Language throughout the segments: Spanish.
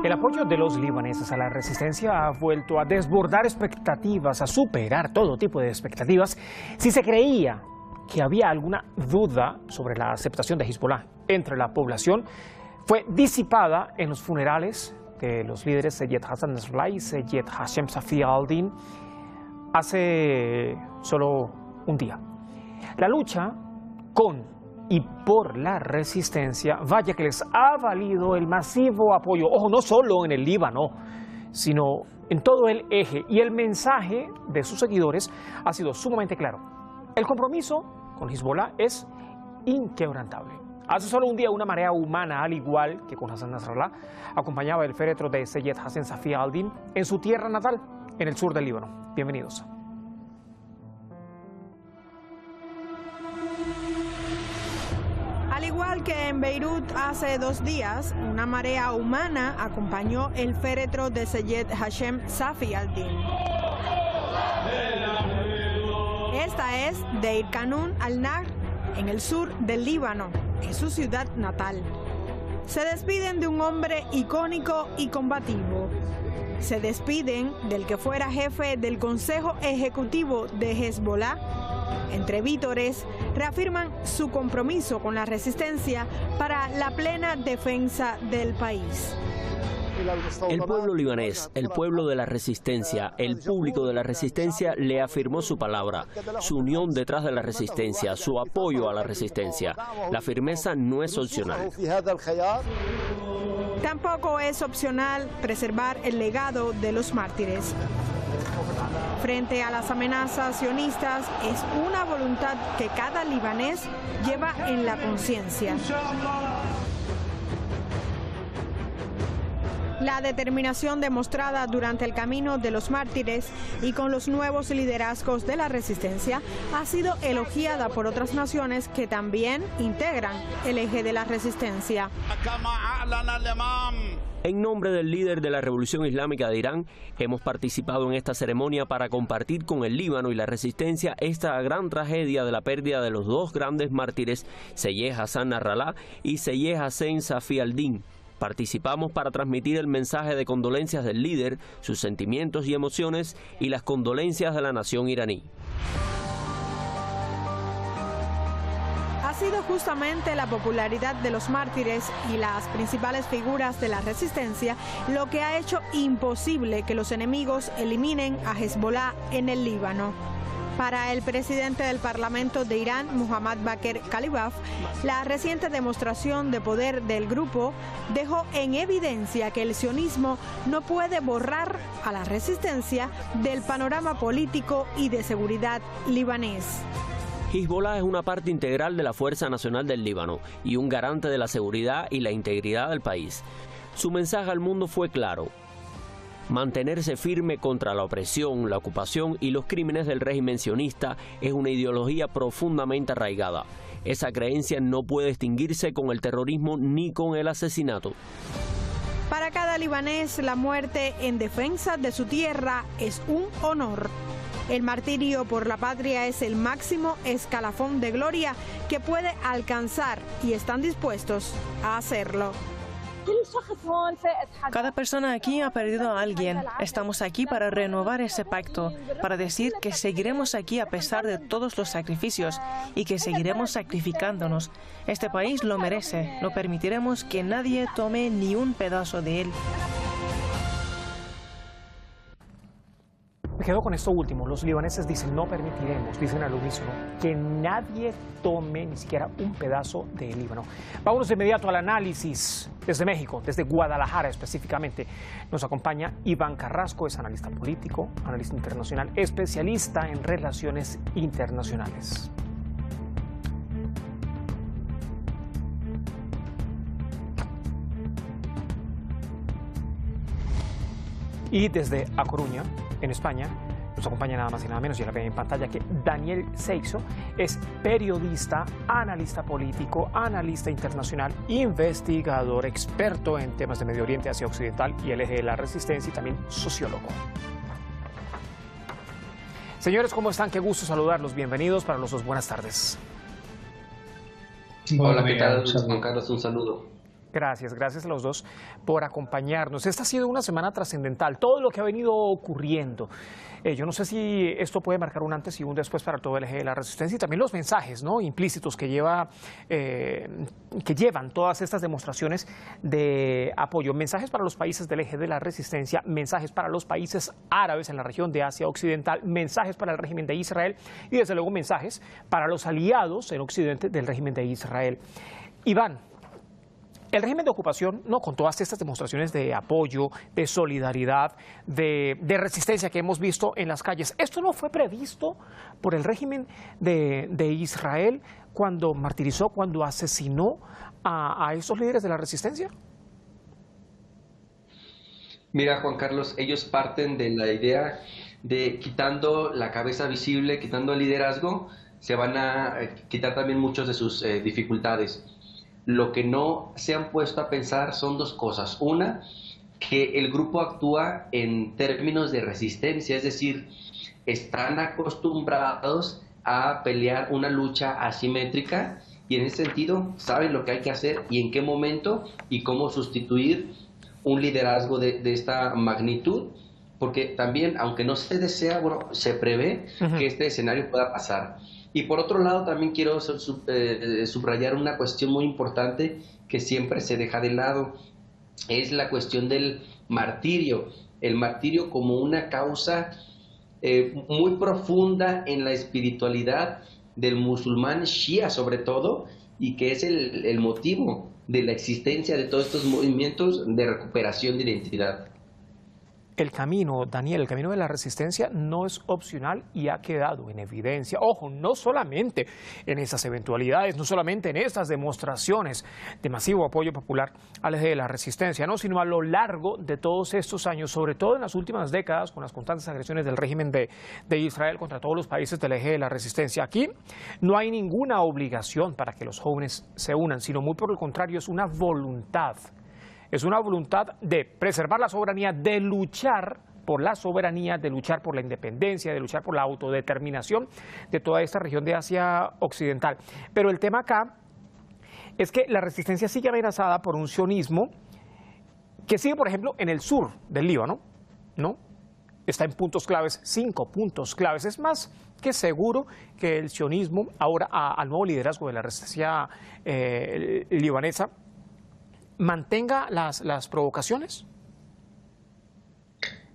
El apoyo de los libaneses a la resistencia ha vuelto a desbordar expectativas, a superar todo tipo de expectativas, si se creía que había alguna duda sobre la aceptación de Hezbollah entre la población. Fue disipada en los funerales de los líderes Seyed Hassan Nasrallah y Seyed Hashem Safi al-Din hace solo un día. La lucha con y por la resistencia, vaya que les ha valido el masivo apoyo, ojo, no solo en el Líbano, sino en todo el eje. Y el mensaje de sus seguidores ha sido sumamente claro. El compromiso con Hezbollah es inquebrantable. Hace solo un día una marea humana, al igual que con Hassan Nasrallah, acompañaba el féretro de Seyed Hassan Safi al-Din en su tierra natal, en el sur del Líbano. Bienvenidos. Al igual que en Beirut hace 2 días, una marea humana acompañó el féretro de Seyed Hashem Safi al-Din. Esta es Deir Kanun al-Nahr, en el sur del Líbano, en su ciudad natal. Se despiden de un hombre icónico y combativo. Se despiden del que fuera jefe del Consejo Ejecutivo de Hezbollah. Entre vítores, reafirman su compromiso con la resistencia para la plena defensa del país. El pueblo libanés, el pueblo de la resistencia, el público de la resistencia le afirmó su palabra, su unión detrás de la resistencia, su apoyo a la resistencia. La firmeza no es opcional. Tampoco es opcional preservar el legado de los mártires. Frente a las amenazas sionistas, es una voluntad que cada libanés lleva en la conciencia. La determinación demostrada durante el camino de los mártires y con los nuevos liderazgos de la resistencia ha sido elogiada por otras naciones que también integran el eje de la resistencia. En nombre del líder de la Revolución Islámica de Irán, hemos participado en esta ceremonia para compartir con el Líbano y la resistencia esta gran tragedia de la pérdida de los 2 grandes mártires, Seyed Hassan Nasrallah y Seyed Hashem Safi al-Din. Participamos para transmitir el mensaje de condolencias del líder, sus sentimientos y emociones y las condolencias de la nación iraní. Ha sido justamente la popularidad de los mártires y las principales figuras de la resistencia lo que ha hecho imposible que los enemigos eliminen a Hezbollah en el Líbano. Para el presidente del Parlamento de Irán, Mohammad Bakr Kalibaf, la reciente demostración de poder del grupo dejó en evidencia que el sionismo no puede borrar a la resistencia del panorama político y de seguridad libanés. Hezbollah es una parte integral de la Fuerza Nacional del Líbano y un garante de la seguridad y la integridad del país. Su mensaje al mundo fue claro: mantenerse firme contra la opresión, la ocupación y los crímenes del régimen sionista es una ideología profundamente arraigada. Esa creencia no puede extinguirse con el terrorismo ni con el asesinato. Para cada libanés, la muerte en defensa de su tierra es un honor. El martirio por la patria es el máximo escalafón de gloria que puede alcanzar y están dispuestos a hacerlo. Cada persona aquí ha perdido a alguien. Estamos aquí para renovar ese pacto, para decir que seguiremos aquí a pesar de todos los sacrificios y que seguiremos sacrificándonos. Este país lo merece. No permitiremos que nadie tome ni un pedazo de él. Me quedo con esto último. Los libaneses dicen: no permitiremos, dicen al unísono, que nadie tome ni siquiera un pedazo del Líbano. Vámonos de inmediato al análisis desde México, desde Guadalajara específicamente. Nos acompaña Iván Carrasco, es analista político, analista internacional, especialista en relaciones internacionales. Y desde A Coruña, en España, nos acompaña nada más y nada menos, ya la ven en pantalla, que Daniel Seixo es periodista, analista político, analista internacional, investigador, experto en temas de Medio Oriente, Asia Occidental y el eje de la resistencia y también sociólogo. Señores, ¿cómo están? Qué gusto saludarlos. Bienvenidos para los dos. Buenas tardes. Hola, ¿qué tal? Juan Carlos, un saludo. Gracias a los dos por acompañarnos. Esta ha sido una semana trascendental, todo lo que ha venido ocurriendo. Yo no sé si esto puede marcar un antes y un después para todo el eje de la resistencia y también los mensajes, ¿no?, implícitos que llevan todas estas demostraciones de apoyo. Mensajes para los países del eje de la resistencia, mensajes para los países árabes en la región de Asia Occidental, mensajes para el régimen de Israel y desde luego mensajes para los aliados en Occidente del régimen de Israel. Iván, el régimen de ocupación, no, con todas estas demostraciones de apoyo, de solidaridad, de resistencia que hemos visto en las calles, ¿esto no fue previsto por el régimen de Israel cuando martirizó, cuando asesinó a estos líderes de la resistencia? Mira, Juan Carlos, ellos parten de la idea de quitando la cabeza visible, quitando el liderazgo, se van a quitar también muchas de sus dificultades. Lo que no se han puesto a pensar son dos cosas. Una, que el grupo actúa en términos de resistencia, es decir, están acostumbrados a pelear una lucha asimétrica y en ese sentido saben lo que hay que hacer y en qué momento y cómo sustituir un liderazgo de esta magnitud, porque también, aunque no se desea, bueno, se prevé que este escenario pueda pasar. Y por otro lado, también quiero subrayar una cuestión muy importante que siempre se deja de lado, es la cuestión del martirio. El martirio como una causa muy profunda en la espiritualidad del musulmán shia sobre todo, y que es el motivo de la existencia de todos estos movimientos de recuperación de identidad. El camino, Daniel, el camino de la resistencia no es opcional y ha quedado en evidencia. Ojo, no solamente en esas eventualidades, no solamente en estas demostraciones de masivo apoyo popular al eje de la resistencia, no, sino a lo largo de todos estos años, sobre todo en las últimas décadas, con las constantes agresiones del régimen de Israel contra todos los países del eje de la resistencia. Aquí no hay ninguna obligación para que los jóvenes se unan, sino muy por el contrario, es una voluntad. Es una voluntad de preservar la soberanía, de luchar por la soberanía, de luchar por la independencia, de luchar por la autodeterminación de toda esta región de Asia Occidental. Pero el tema acá es que la resistencia sigue amenazada por un sionismo que sigue, por ejemplo, en el sur del Líbano, ¿no? Está en puntos claves, 5 puntos claves. Es más que seguro que el sionismo, ahora al nuevo liderazgo de la resistencia libanesa, mantenga las provocaciones.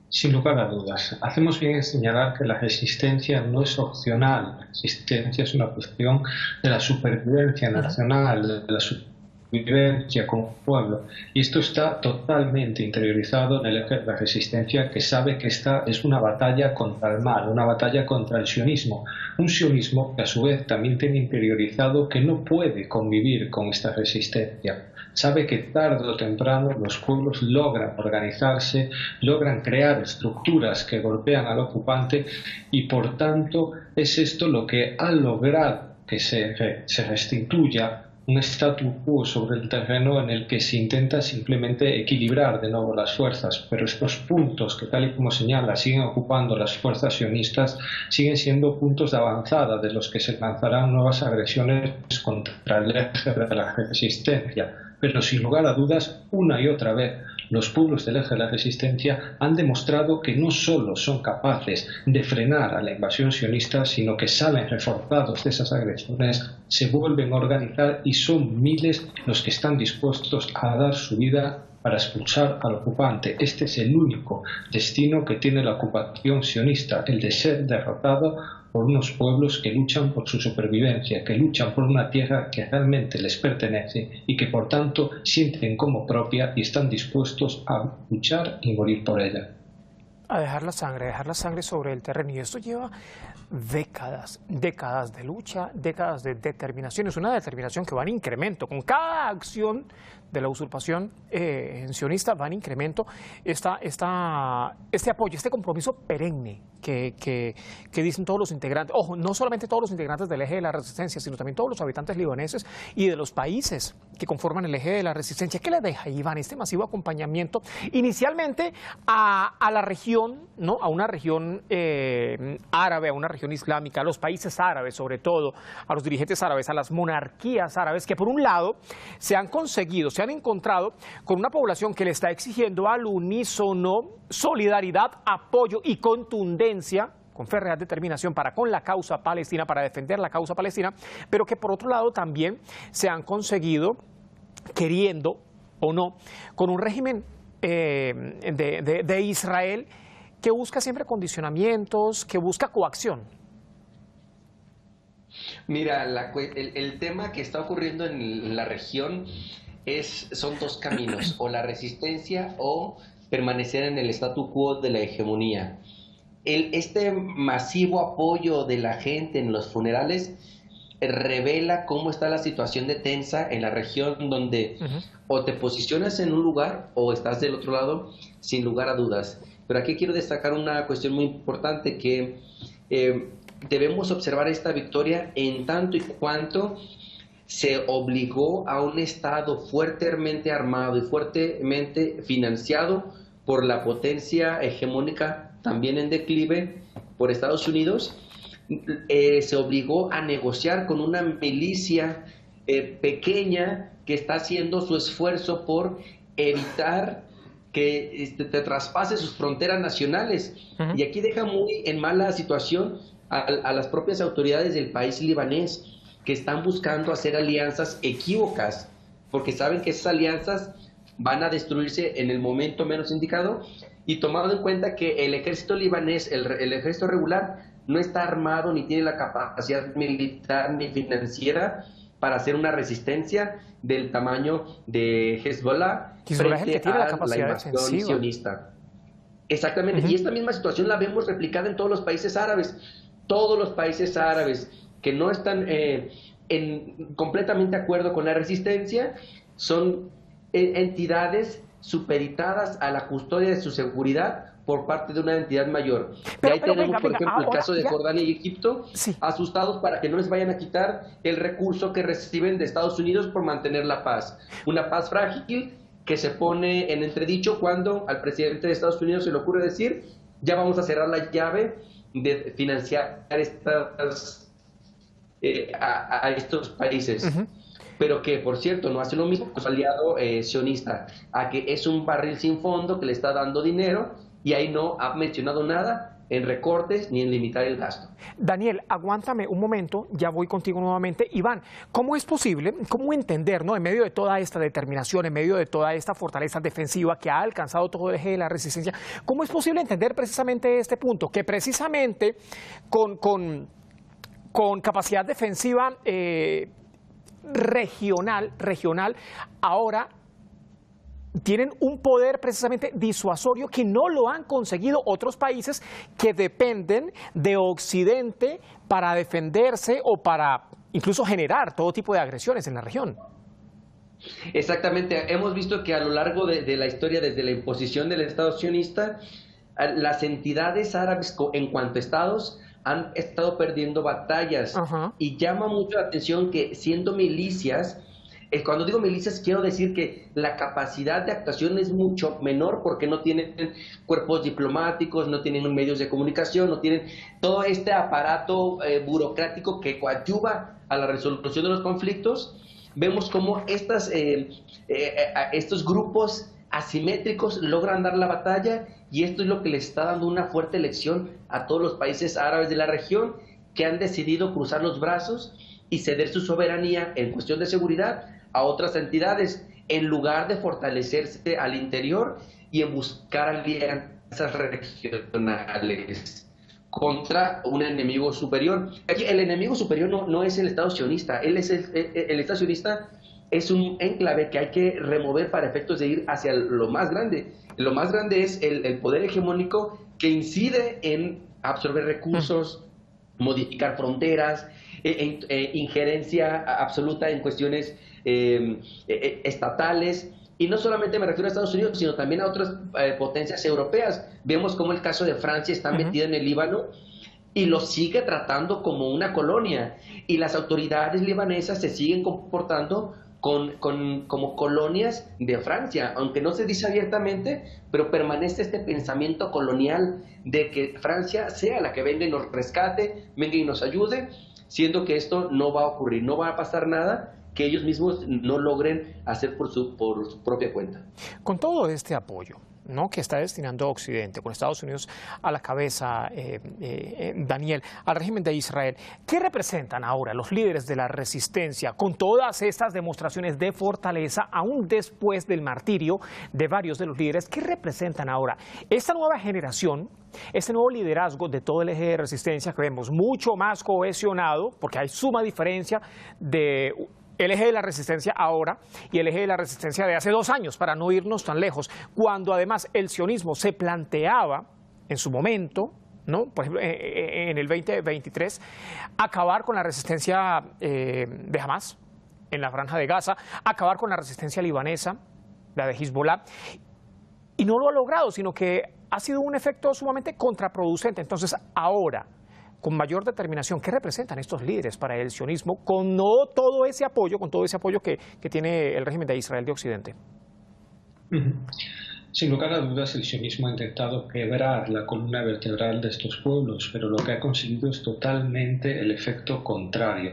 Sin lugar a dudas. Hacemos bien en señalar que la resistencia no es opcional. La resistencia es una cuestión de la supervivencia nacional, de la supervivencia como pueblo. Y esto está totalmente interiorizado en el eje de la resistencia, que sabe que esta es una batalla contra el mal, una batalla contra el sionismo. Un sionismo que a su vez también tiene interiorizado que no puede convivir con esta resistencia. Sabe que tarde o temprano los pueblos logran organizarse, logran crear estructuras que golpean al ocupante y por tanto es esto lo que ha logrado que se restituya un statu quo sobre el terreno en el que se intenta simplemente equilibrar de nuevo las fuerzas, pero estos puntos que tal y como señala siguen ocupando las fuerzas sionistas siguen siendo puntos de avanzada de los que se lanzarán nuevas agresiones contra el eje de la resistencia. Pero sin lugar a dudas, una y otra vez, los pueblos del eje de la resistencia han demostrado que no solo son capaces de frenar a la invasión sionista, sino que salen reforzados de esas agresiones, se vuelven a organizar y son miles los que están dispuestos a dar su vida para expulsar al ocupante. Este es el único destino que tiene la ocupación sionista, el de ser derrotado por unos pueblos que luchan por su supervivencia, que luchan por una tierra que realmente les pertenece y que por tanto sienten como propia y están dispuestos a luchar y morir por ella. A dejar la sangre sobre el terreno. Y esto lleva décadas de lucha, décadas de determinación. Es una determinación que va en incremento. Con cada acción de la usurpación sionista va en incremento este apoyo, este compromiso perenne que dicen todos los integrantes. Ojo, no solamente todos los integrantes del eje de la resistencia, sino también todos los habitantes libaneses y de los países que conforman el eje de la resistencia. ¿Qué le deja, Iván, este masivo acompañamiento inicialmente a la región, ¿no?, a una región árabe, a una región islámica, a los países árabes sobre todo, a los dirigentes árabes, a las monarquías árabes que por un lado se han conseguido, se se han encontrado con una población que le está exigiendo al unísono solidaridad, apoyo y contundencia, con férrea determinación para con la causa palestina, para defender la causa palestina, pero que por otro lado también se han conseguido, queriendo o no, con un régimen de Israel que busca siempre condicionamientos, que busca coacción. Mira, el tema que está ocurriendo en la región son dos caminos, o la resistencia o permanecer en el statu quo de la hegemonía. Este masivo apoyo de la gente en los funerales revela cómo está la situación de tensa en la región, donde o te posicionas en un lugar o estás del otro lado, sin lugar a dudas. Pero aquí quiero destacar una cuestión muy importante, que debemos observar esta victoria en tanto y cuanto se obligó a un Estado fuertemente armado y fuertemente financiado por la potencia hegemónica, también en declive, por Estados Unidos. Se obligó a negociar con una milicia pequeña que está haciendo su esfuerzo por evitar que te traspase sus fronteras nacionales. Y aquí deja muy en mala situación a las propias autoridades del país libanés, que están buscando hacer alianzas equívocas, porque saben que esas alianzas van a destruirse en el momento menos indicado, y tomando en cuenta que el ejército libanés, el ejército regular, no está armado ni tiene la capacidad militar ni financiera para hacer una resistencia del tamaño de Hezbollah frente a la invasión sionista. Exactamente, y esta misma situación la vemos replicada en todos los países árabes. Todos los países árabes que no están completamente de acuerdo con la resistencia son entidades supeditadas a la custodia de su seguridad por parte de una entidad mayor. Y ahí tenemos, por ejemplo, el caso de Jordania y Egipto, asustados para que no les vayan a quitar el recurso que reciben de Estados Unidos por mantener la paz. Una paz frágil que se pone en entredicho cuando al presidente de Estados Unidos se le ocurre decir: ya vamos a cerrar la llave de financiar a estos países. Pero que, por cierto, no hace lo mismo con su aliado sionista, a que es un barril sin fondo que le está dando dinero, y ahí no ha mencionado nada en recortes ni en limitar el gasto. Daniel, aguántame un momento, ya voy contigo nuevamente. Iván, ¿cómo es posible, cómo entender, ¿no?, en medio de toda esta determinación, en medio de toda esta fortaleza defensiva que ha alcanzado todo el eje de la resistencia, cómo es posible entender precisamente este punto, que precisamente con capacidad defensiva regional, ahora tienen un poder precisamente disuasorio que no lo han conseguido otros países que dependen de Occidente para defenderse o para incluso generar todo tipo de agresiones en la región? Exactamente, hemos visto que a lo largo de la historia, desde la imposición del Estado sionista, las entidades árabes en cuanto a estados han estado perdiendo batallas. Y llama mucho la atención que, siendo milicias, cuando digo milicias quiero decir que la capacidad de actuación es mucho menor, porque no tienen cuerpos diplomáticos, no tienen medios de comunicación, no tienen todo este aparato burocrático que coadyuva a la resolución de los conflictos. Vemos cómo estos grupos asimétricos logran dar la batalla, y esto es lo que les está dando una fuerte lección a todos los países árabes de la región, que han decidido cruzar los brazos y ceder su soberanía en cuestión de seguridad a otras entidades, en lugar de fortalecerse al interior y en buscar alianzas regionales contra un enemigo superior. Aquí el enemigo superior no es el Estado sionista, el Estado sionista es un enclave que hay que remover para efectos de ir hacia lo más grande. Lo más grande es el poder hegemónico que incide en absorber recursos, modificar fronteras, injerencia absoluta en cuestiones estatales. Y no solamente me refiero a Estados Unidos, sino también a otras potencias europeas. Vemos cómo el caso de Francia está metida en el Líbano y lo sigue tratando como una colonia. Y las autoridades libanesas se siguen comportando como colonias de Francia, aunque no se dice abiertamente, pero permanece este pensamiento colonial de que Francia sea la que venga y nos rescate, venga y nos ayude, siendo que esto no va a ocurrir, no va a pasar nada, que ellos mismos no logren hacer por su propia cuenta. Con todo este apoyo, ¿no?, que está destinando Occidente, con Estados Unidos a la cabeza, Daniel, al régimen de Israel, ¿qué representan ahora los líderes de la resistencia con todas estas demostraciones de fortaleza, aún después del martirio de varios de los líderes? ¿Qué representan ahora esta nueva generación, este nuevo liderazgo de todo el eje de resistencia que vemos mucho más cohesionado, porque hay suma diferencia de el eje de la resistencia ahora y el eje de la resistencia de hace 2 años, para no irnos tan lejos, cuando además el sionismo se planteaba en su momento, ¿no?, por ejemplo, en el 2023, acabar con la resistencia de Hamas en la Franja de Gaza, acabar con la resistencia libanesa, la de Hezbollah, y no lo ha logrado, sino que ha sido un efecto sumamente contraproducente. Entonces, ahora, con mayor determinación, ¿qué representan estos líderes para el sionismo con todo ese apoyo, que tiene el régimen de Israel de Occidente? Sin lugar a dudas, el sionismo ha intentado quebrar la columna vertebral de estos pueblos, pero lo que ha conseguido es totalmente el efecto contrario.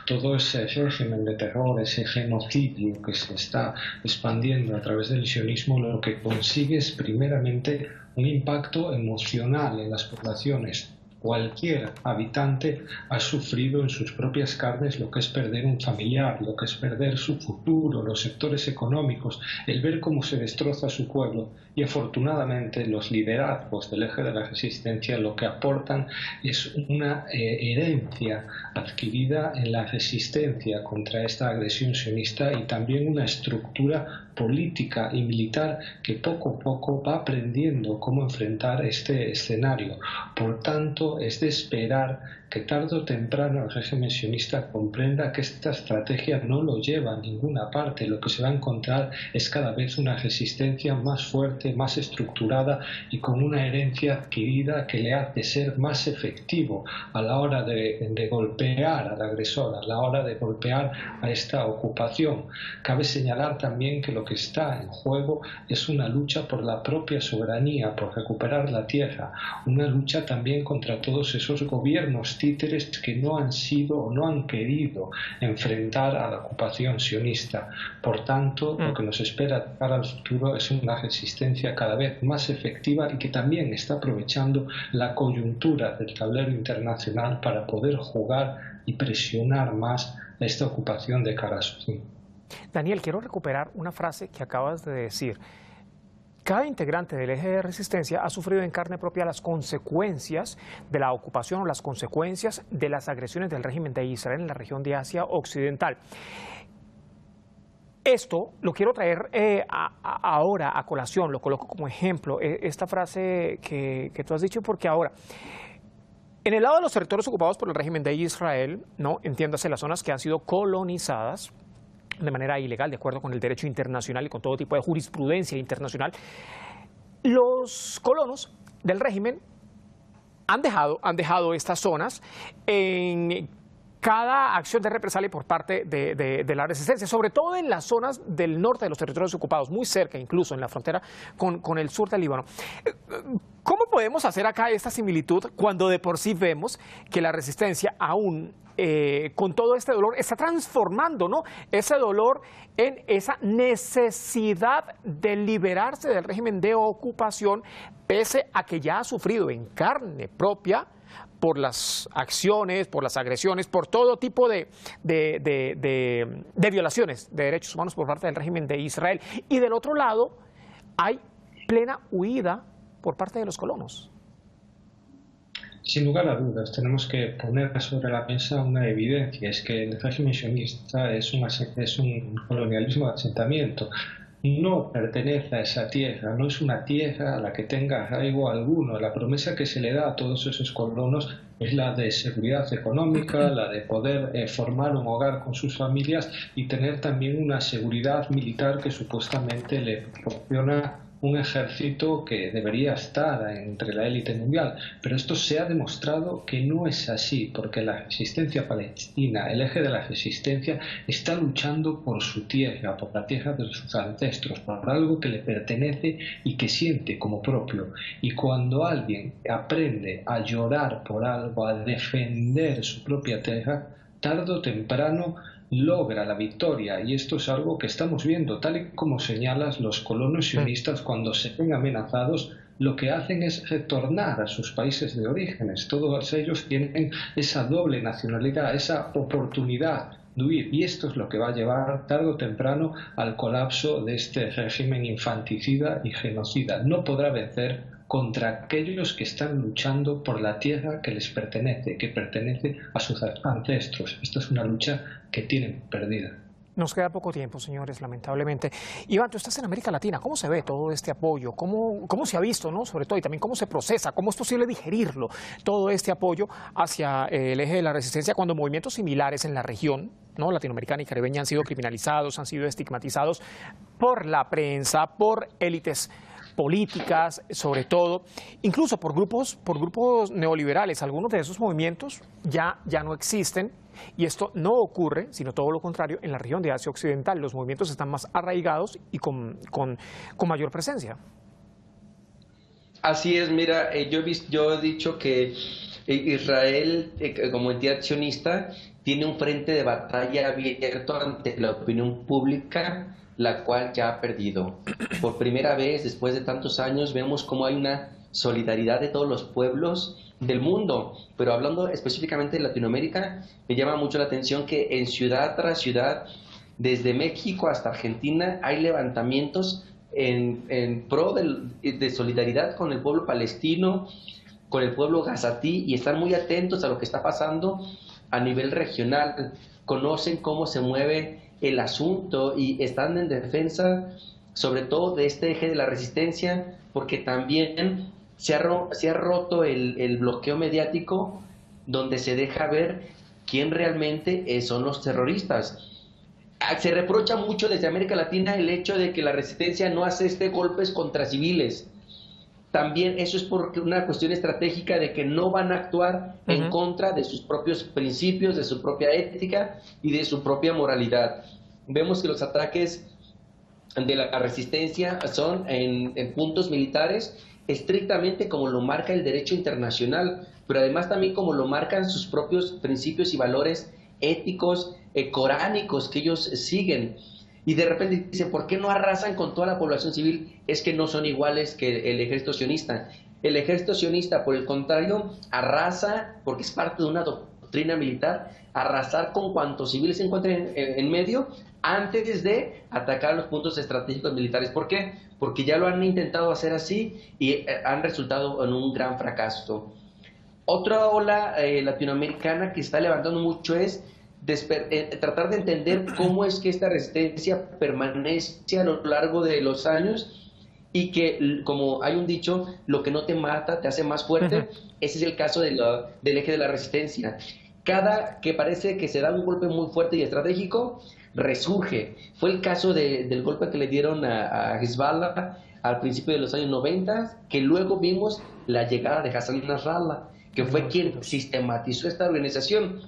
Todo ese régimen de terror, ese genocidio que se está expandiendo a través del sionismo, lo que consigue es primeramente un impacto emocional en las poblaciones. Cualquier habitante ha sufrido en sus propias carnes lo que es perder un familiar, lo que es perder su futuro, los sectores económicos, el ver cómo se destroza su pueblo. Y afortunadamente los liderazgos del eje de la resistencia lo que aportan es una herencia adquirida en la resistencia contra esta agresión sionista y también una estructura política y militar que poco a poco va aprendiendo cómo enfrentar este escenario. Por tanto, es de esperar que tarde o temprano el régimen sionista comprenda que esta estrategia no lo lleva a ninguna parte. Lo que se va a encontrar es cada vez una resistencia más fuerte, más estructurada y con una herencia adquirida que le hace ser más efectivo a la hora de golpear al agresor, a la hora de golpear a esta ocupación. Cabe señalar también que lo que está en juego es una lucha por la propia soberanía, por recuperar la tierra, una lucha también contra todos esos gobiernos títeres que no han sido o no han querido enfrentar a la ocupación sionista. Por tanto, lo que nos espera para el futuro es una resistencia cada vez más efectiva y que también está aprovechando la coyuntura del tablero internacional para poder jugar y presionar más esta ocupación de cara a su fin. Daniel, quiero recuperar una frase que acabas de decir. Cada integrante del eje de resistencia ha sufrido en carne propia las consecuencias de la ocupación o las consecuencias de las agresiones del régimen de Israel en la región de Asia Occidental. Esto lo quiero traer ahora a colación, lo coloco como ejemplo, esta frase que tú has dicho, porque ahora, en el lado de los territorios ocupados por el régimen de Israel, ¿no?, entiéndase las zonas que han sido colonizadas de manera ilegal, de acuerdo con el derecho internacional y con todo tipo de jurisprudencia internacional, los colonos del régimen han dejado estas zonas en cada acción de represalia por parte de la resistencia, sobre todo en las zonas del norte de los territorios ocupados, muy cerca incluso en la frontera con el sur del Líbano. ¿Cómo podemos hacer acá esta similitud cuando de por sí vemos que la resistencia aún con todo este dolor está transformando, ¿no?, ese dolor en esa necesidad de liberarse del régimen de ocupación, pese a que ya ha sufrido en carne propia por las acciones, por las agresiones, por todo tipo de violaciones de derechos humanos por parte del régimen de Israel? Y del otro lado hay plena huida por parte de los colonos. Sin lugar a dudas, tenemos que poner sobre la mesa una evidencia, es que el régimen sionista es un colonialismo de asentamiento. No pertenece a esa tierra, no es una tierra a la que tenga arraigo alguno. La promesa que se le da a todos esos colonos es la de seguridad económica, la de poder formar un hogar con sus familias y tener también una seguridad militar que supuestamente le proporciona un ejército que debería estar entre la élite mundial. Pero esto se ha demostrado que no es así, porque la resistencia palestina, el eje de la resistencia, está luchando por su tierra, por la tierra de sus ancestros, por algo que le pertenece y que siente como propio. Y cuando alguien aprende a llorar por algo, a defender su propia tierra, tarde o temprano logra la victoria, y esto es algo que estamos viendo, tal y como señalas, los colonos sionistas cuando se ven amenazados lo que hacen es retornar a sus países de orígenes. Todos ellos tienen esa doble nacionalidad, esa oportunidad de huir, y esto es lo que va a llevar tarde o temprano al colapso de este régimen infanticida y genocida. No podrá vencer contra aquellos que están luchando por la tierra que les pertenece, que pertenece a sus ancestros. Esta es una lucha que tienen perdida. Nos queda poco tiempo, señores, lamentablemente. Iván, tú estás en América Latina. ¿Cómo se ve todo este apoyo? ¿Cómo se ha visto, ¿no? Sobre todo, y también cómo se procesa, cómo es posible digerirlo, todo este apoyo hacia el eje de la resistencia, cuando movimientos similares en la región, ¿no?, latinoamericana y caribeña han sido criminalizados, han sido estigmatizados por la prensa, por élites políticas, sobre todo, incluso por grupos neoliberales. Algunos de esos movimientos ya no existen, y esto no ocurre, sino todo lo contrario, en la región de Asia Occidental. Los movimientos están más arraigados y con mayor presencia. Así es, mira, yo he dicho que Israel, como entidad sionista, tiene un frente de batalla abierto ante la opinión pública, la cual ya ha perdido. Por primera vez, después de tantos años, vemos cómo hay una solidaridad de todos los pueblos del mundo. Pero hablando específicamente de Latinoamérica, me llama mucho la atención que en ciudad tras ciudad, desde México hasta Argentina, hay levantamientos en pro de solidaridad con el pueblo palestino, con el pueblo gazatí, y están muy atentos a lo que está pasando a nivel regional. Conocen cómo se mueve el asunto y están en defensa sobre todo de este eje de la resistencia, porque también se ha roto el bloqueo mediático, donde se deja ver quién realmente son los terroristas. Se reprocha mucho desde América Latina el hecho de que la resistencia no hace golpes contra civiles. También eso es por una cuestión estratégica de que no van a actuar en contra de sus propios principios, de su propia ética y de su propia moralidad. Vemos que los ataques de la resistencia son en puntos militares, estrictamente como lo marca el derecho internacional, pero además también como lo marcan sus propios principios y valores éticos, coránicos que ellos siguen. Y de repente dicen, ¿por qué no arrasan con toda la población civil? Es que no son iguales que el ejército sionista. El ejército sionista, por el contrario, arrasa, porque es parte de una doctrina militar, arrasar con cuantos civiles se encuentren en medio antes de atacar los puntos estratégicos militares. ¿Por qué? Porque ya lo han intentado hacer así y han resultado en un gran fracaso. Otra ola latinoamericana que está levantando mucho es tratar de entender cómo es que esta resistencia permanece a lo largo de los años y que, como hay un dicho, lo que no te mata te hace más fuerte. Ese es el caso del eje de la resistencia. Cada que parece que se da un golpe muy fuerte y estratégico, resurge. Fue el caso del golpe que le dieron a Hezbollah al principio de los años 90, que luego vimos la llegada de Hassan Nasrallah, que fue quien sistematizó esta organización.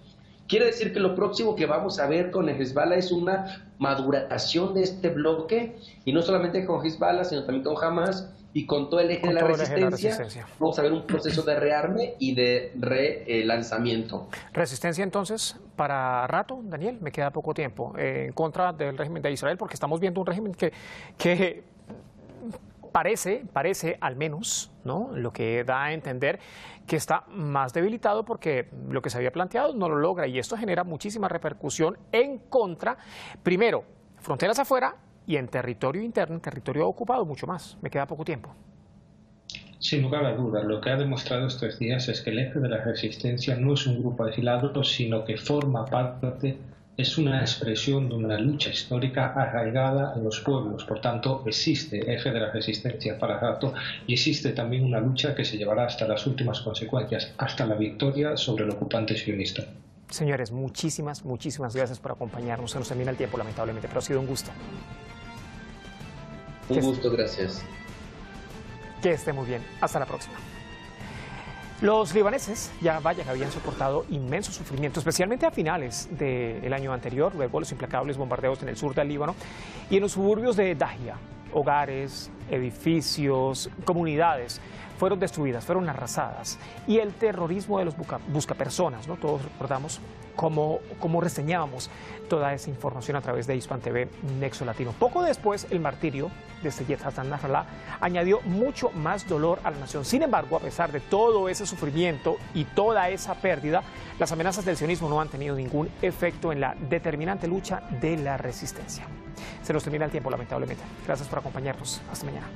Quiere decir que lo próximo que vamos a ver con el Hezbollah es una maduración de este bloque, y no solamente con Hezbollah, sino también con Hamas y con todo el eje de la resistencia. Vamos a ver un proceso de rearme y de relanzamiento. Resistencia entonces para rato, Daniel, me queda poco tiempo, en contra del régimen de Israel, porque estamos viendo un régimen que parece al menos, ¿no?, lo que da a entender que está más debilitado, porque lo que se había planteado no lo logra, y esto genera muchísima repercusión en contra, primero, fronteras afuera, y en territorio interno, en territorio ocupado, mucho más. Me queda poco tiempo. Sin lugar a dudas, lo que ha demostrado estos días es que el eje de la resistencia no es un grupo aislado, sino que forma parte, es una expresión de una lucha histórica arraigada en los pueblos. Por tanto, existe eje de la resistencia para rato, y existe también una lucha que se llevará hasta las últimas consecuencias, hasta la victoria sobre el ocupante sionista. Señores, muchísimas gracias por acompañarnos. Se nos termina el tiempo, lamentablemente, pero ha sido un gusto. Un gusto, gracias. Que esté muy bien. Hasta la próxima. Los libaneses ya habían soportado inmenso sufrimiento, especialmente a finales del año anterior, luego los implacables bombardeos en el sur del Líbano y en los suburbios de Dahia. hogares, edificios, comunidades fueron destruidas, fueron arrasadas. Y el terrorismo de los buscapersonas, ¿no? Todos recordamos cómo reseñábamos toda esa información a través de Hispan TV Nexo Latino. Poco después, el martirio de Seyed Hassan Nasrallah añadió mucho más dolor a la nación. Sin embargo, a pesar de todo ese sufrimiento y toda esa pérdida, las amenazas del sionismo no han tenido ningún efecto en la determinante lucha de la resistencia. Se nos termina el tiempo, lamentablemente. Gracias por acompañarnos. Hasta mañana.